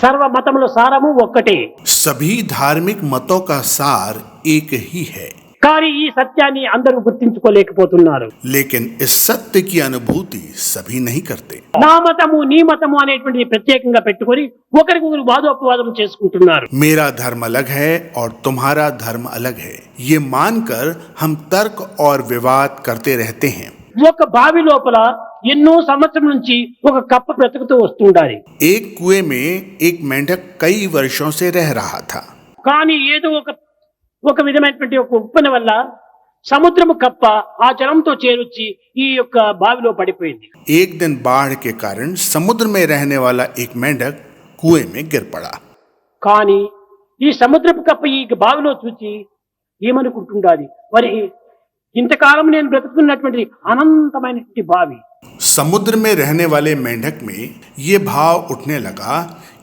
సర్వమతముల సారము ఒక్కటే. सभी धार्मिक मतों का सार एक ही है, కానీ ఈ సత్యాన్ని అందరూ గుర్తించుకోలేకపోతున్నారు. लेकिन इस सत्य की अनुभूति सभी नहीं करते. నా మతము నీ మతము అనేటువంటిది ప్రత్యేకంగా పెట్టుకొని ఒకరికొకరు వాదోపవాదం చేసుకుంటున్నారు. मेरा धर्म अलग है और तुम्हारा धर्म अलग है, ये मानकर हम तर्क और विवाद करते रहते हैं. ఒక బావి లోపల ఎన్నో సంవత్సరం నుంచి ఒక కప్ప బ్రతుకుతూ వస్తుండాలి. एक कुएं में एक मेंढक कई वर्षों से रह रहा था, కానీ ఏదో ఒక విధమైనటువంటి ఒక ఉప్పెన వల్ల సముద్రము కప్ప ఆ జలంతో చేరొచ్చి ఈ యొక్క బావిలో పడిపోయింది. एक दिन बाढ़ के कारण समुद्र में रहने वाला एक मेंढक कुएं में गिर पड़ा. కానీ ఈ సముద్రపు కప్ప ఈ బావిలో చూచి ఏమనుకుంటుండాలి, మరి ఇంతకాలం నేను బ్రతుకుతున్నటువంటి అనంతమైనటువంటి బావి, समुद्र में रहने वाले मेंढक में ये भाव उठने लगा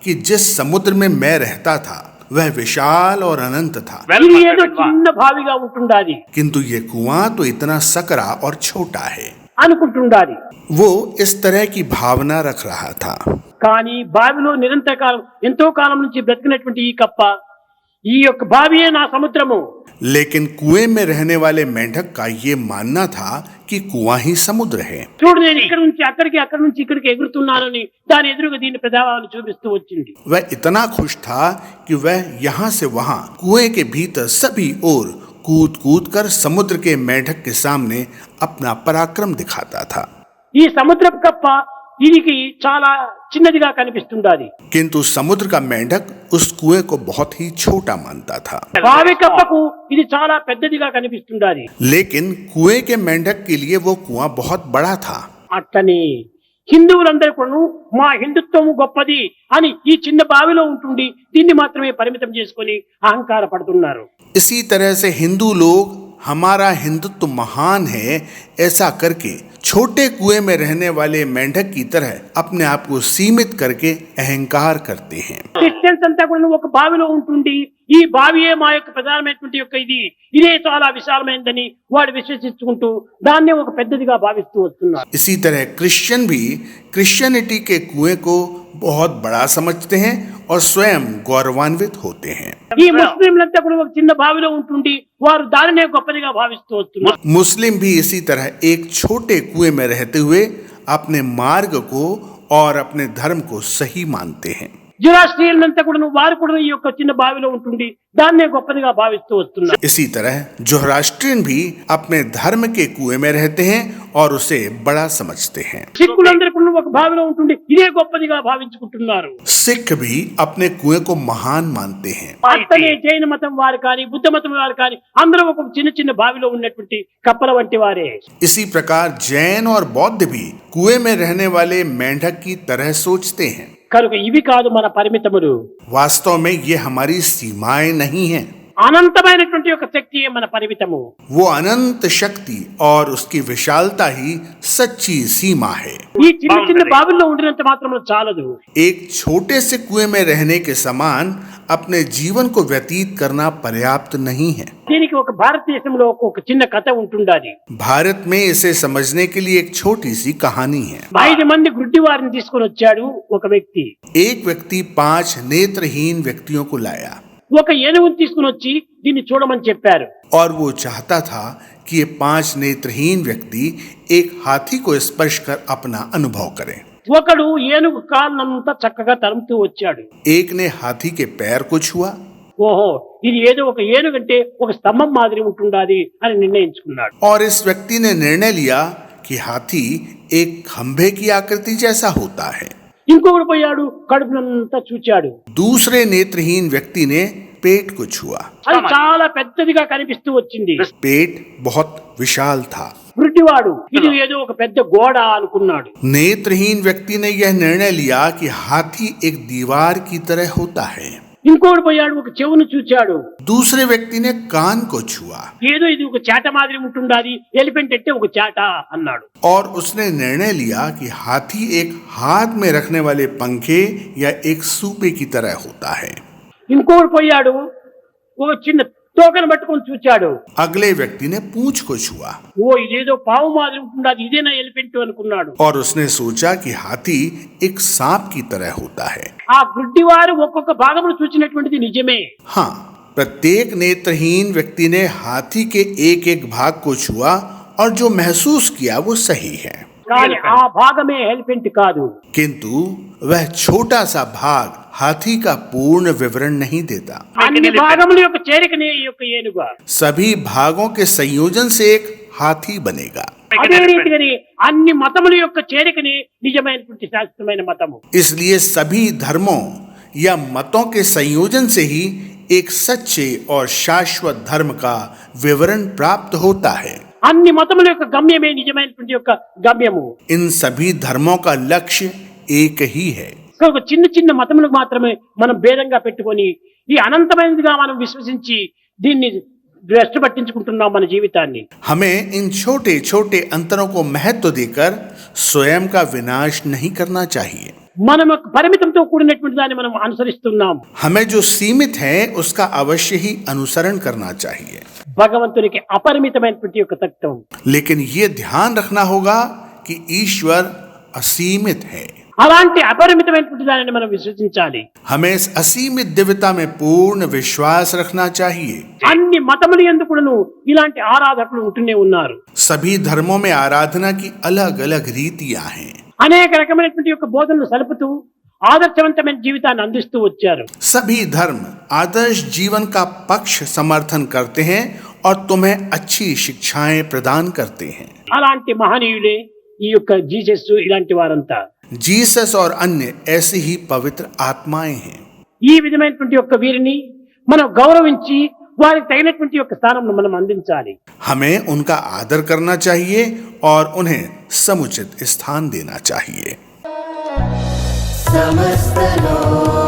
कि जिस समुद्र में मैं रहता था वह विशाल और अनंत था, ఇది ఏదో చిన్న బావిగా ఉంటుండాలి किंतु ये कुआं तो इतना सकरा और छोटा है. అనుకుంటుండాలి. वो इस तरह की भावना रख रहा था. కానీ బావిలో నిరంతర కాలం ఎంతో కాలం నుంచి బ్రతికినటువంటి ఈ కప్ప ఈ యొక్క బావియే నా సముద్రము, लेकिन कुएं में रहने वाले मेंढक का ये मानना था कि कुआं ही समुद्र है. చూడు నేను ఇక్కడ నుంచి అక్కడికి అక్కడి నుంచి ఇక్కడికి ఎగురుతున్నానని దాని ఎదురుగా దీని ప్రభావాన్ని చూపిస్తూ వచ్చింది. वह इतना खुश था कि वह यहाँ से वहां कुएं के भीतर सभी ओर कूद कूद कर समुद्र के मेंढक के सामने अपना पराक्रम दिखाता था. ఈ సముద్రపు కప్ప దీనికి చాలా చిన్నదిగా కనిపిస్తుండాలి. किंतु समुद्र का मेंढक उस कुएं को बहुत ही छोटा मानता था, బావి కప్పకు ఇది చాలా పెద్దదిగా కనిపిస్తుండాలి. लेकिन कुएं के मेंढक के लिए वो कुआं बहुत बड़ा था. అట్లనే హిందువులందరూ కూడా మా హిందుత్వము గొప్పది అని ఈ చిన్న బావిలో ఉంటుండి దీన్ని మాత్రమే పరిమితం చేసుకొని అహంకార పడుతున్నారు. इसी तरह से हिंदू लोग हमारा हिंदुत्व महान है ऐसा करके छोटे कुएं में रहने वाले मेंढक की तरह अपने आप को सीमित करके अहंकार करते हैं. క్రిస్టియన్స్ అంతా కూడా ఒక బావిలో ఉంటుండి ఈ బావియే మా యొక్క ప్రధానమైనటువంటి యొక్క ఇదే చాలా విశాలమైనదని వాడు విశ్వసించుకుంటూ దాన్నే ఒక పెద్దదిగా భావిస్తూ వస్తున్నారు. इसी तरह क्रिश्चियन भी क्रिश्चियनिटी के कुएं को बहुत बड़ा समझते हैं और स्वयं गौरवान्वित होते हैं. ఈ ముస్లింలంతా కూడా ఒక చిన్న బావిలో ఉంటుండి వారు దానినే గొప్పదిగా భావిస్తూ వస్తున్నారు. मुस्लिम भी इसी तरह एक छोटे कुएं में रहते हुए अपने मार्ग को और अपने धर्म को सही मानते हैं. జురాస్ట్రియన్లంతా కూడా వారు కూడా ఈ యొక్క చిన్న బావిలో ఉంటుండి దాన్నే గొప్పదిగా భావిస్తూ వస్తున్నారు. इसी तरह जोराष्ट्रियन भी अपने धर्म के कुएं में रहते हैं और उसे बड़ा समझते हैं. సిక్కులందరూ కూడా ఒక బావిలో ఉంటుండి ఇదే గొప్పదిగా భావించుకుంటున్నారు. सिख भी अपने कुएं को महान मानते हैं. అట్లనే జైన మతం వారు కానీ బుద్ధ మతం వారు కానీ అందరూ ఒక చిన్న చిన్న బావిలో ఉన్నటువంటి కప్పల వంటి వారే. इसी प्रकार जैन और बौद्ध भी कुएं में रहने वाले मेंढक की तरह सोचते हैं. కనుక ఇవి కాదు మన పరిమితములు, वास्तव में ये हमारी सीमाएं नहीं हैं. అనంతమైనటువంటి ఒక శక్తియే మన పరిమితము. वो अनंत शक्ति और उसकी विशालता ही सच्ची सीमा है. ఈ చిన్న చిన్న బావిల్లో ఉండినంత మాత్రమే చాలదు. एक छोटे से कुएं में रहने के समान अपने जीवन को व्यतीत करना पर्याप्त नहीं है. దీనికి ఒక భారతదేశంలో ఒక చిన్న కథ ఉంటుండాలి. भारत में इसे समझने के लिए एक छोटी सी कहानी है. 5 మంది గుడ్డి వారిని తీసుకొని వచ్చాడు ఒక వ్యక్తి. एक व्यक्ति 5 नेत्रहीन व्यक्तियों को लाया ఒక ఏనుగుని తీసుకుని వచ్చి దీన్ని చూడమని చెప్పారు. और वो चाहता था कि ये 5 नेत्रहीन व्यक्ति एक हाथी को स्पर्श कर अपना अनुभव करें. ఒకడు ఏనుగు కాళ్ళంతా చక్కగా తరుముతూ వచ్చాడు. एक ने हाथी के पैर को छुआ. ఓహో ఇది ఏదో ఒక ఏనుగంటే ఒక స్తంభం మాదిరి ఉంటుండాలి అని నిర్ణయించుకున్నాడు. और इस व्यक्ति ने निर्णय लिया कि हाथी एक खंभे की आकृति जैसा होता है. ఇంకొకడు పోయాడు కడుపునంతా చూచాడు. दूसरे नेत्रहीन व्यक्ति ने पेट को छुआ. అది చాలా పెద్దదిగా కనిపిస్తూ వచ్చింది. पेट बहुत विशाल था. గుడ్డివాడు ఇది ఏదో ఒక పెద్ద గోడ అనుకున్నాడు. नेत्रहीन व्यक्ति ने यह निर्णय लिया कि हाथी एक दीवार की तरह होता है. ఇంకోడు పోయాడు ఒక చెవును చూచాడు. दूसरे व्यक्ति ने कान को छुआ ఏదో ఇది ఒక చాట మాదిరి ఉంటుండాలి, ఎలిఫెంట్ అంటే ఒక చాట అన్నాడు. और उसने निर्णय लिया कि हाथी एक हाथ में रखने वाले पंखे या एक सूपे की तरह होता है. ఇంకోడు పోయాడు ఒక చిన్న తోకను పట్టుకొని చూచాడు. अगले व्यक्ति ने पूंछ को छुआ ఓ ఇదేదో పాము మాదిరి ఉంటున్నది, ఇదేనా ఎలిఫెంట్ అనుకున్నాడు. और उसने सोचा कि हाथी एक सांप की तरह होता है। ఆ గుడ్డివారు ఒక్కొక్క భాగమును చూచినటువంటిది నిజమే. हाँ, प्रत्येक नेत्रहीन व्यक्ति ने हाथी के एक एक भाग को छुआ और जो महसूस किया वो सही है, కానీ ఆ భాగమే ఎలిఫెంట్ కాదు. किंतु वह छोटा सा भाग हाथी का पूर्ण विवरण नहीं देता। అన్ని భాగముల యొక్క చేరికనే ఈ యొక్క ఏనుగు. सभी भागों के संयोजन से एक हाथी बनेगा। అదే రీతిగానే అన్ని మతముల యొక్క చేరికనే నిజమైనటువంటి శాస్త్రమైన మతము. इसलिए सभी धर्मों या मतों के संयोजन से ही एक सच्चे और शाश्वत धर्म का विवरण प्राप्त होता है। అన్ని మతముల యొక్క గమ్యమే నిజమైనటువంటి యొక్క గమ్యము. इन सभी धर्मों का लक्ष्य एक ही है। ఒక చిన్న చిన్న మతములకు మాత్రమే మనం భేదంగా పెట్టుకొని ఈ అనంతమైనదిగా మనం విశ్వసించి దీన్ని భ్రష్టు పట్టించుకుంటున్నాం మన జీవితాన్ని. हमें इन छोटे छोटे अंतरों को महत्व देकर स्वयं का विनाश नहीं करना चाहिए। మనం ఒక పరిమితంతో కూడినటువంటి దాన్ని మనం అనుసరిస్తున్నాం. हमें जो सीमित है उसका अवश्य ही अनुसरण करना चाहिए, భగవంతునికి అపరిమితమైనటువంటి యొక్క తత్వం. लेकिन ये ध्यान रखना होगा कि ईश्वर असीमित है। అలాంటి అపరిమితమైనటువంటి దానిని మనం విశ్వసించాలి. हमें इस असीमित दिव्यता में पूर्ण विश्वास रखना चाहिए। అన్ని మతముల యందు కూడాను ఇలాంటి ఆరాధకులు ఉంటూనే ఉన్నారు. सभी धर्मों में आराधना की अलग अलग रीतियां हैं। అనేక రకమైనటువంటి యొక్క బోధనలు సలుపుతూ ఆదర్శవంతమైన జీవితాన్ని అందిస్తూ వచ్చారు. सभी धर्म आदर्श जीवन का पक्ष समर्थन करते हैं और तुम्हें अच्छी शिक्षाएं प्रदान करते हैं। అలాంటి మహనీయులే ఈ యొక్క జీసస్ ఇలాంటి వారంతా. जीसस और अन्य ऐसी ही पवित्र आत्माएं हैं। ఈ విధమైనటువంటి యొక్క వీరిని మనం గౌరవించి వారికి తగినటువంటి యొక్క స్థానంను మనం అందించాలి. हमें उनका आदर करना चाहिए और उन्हें समुचित स्थान देना चाहिए। समस्त लोक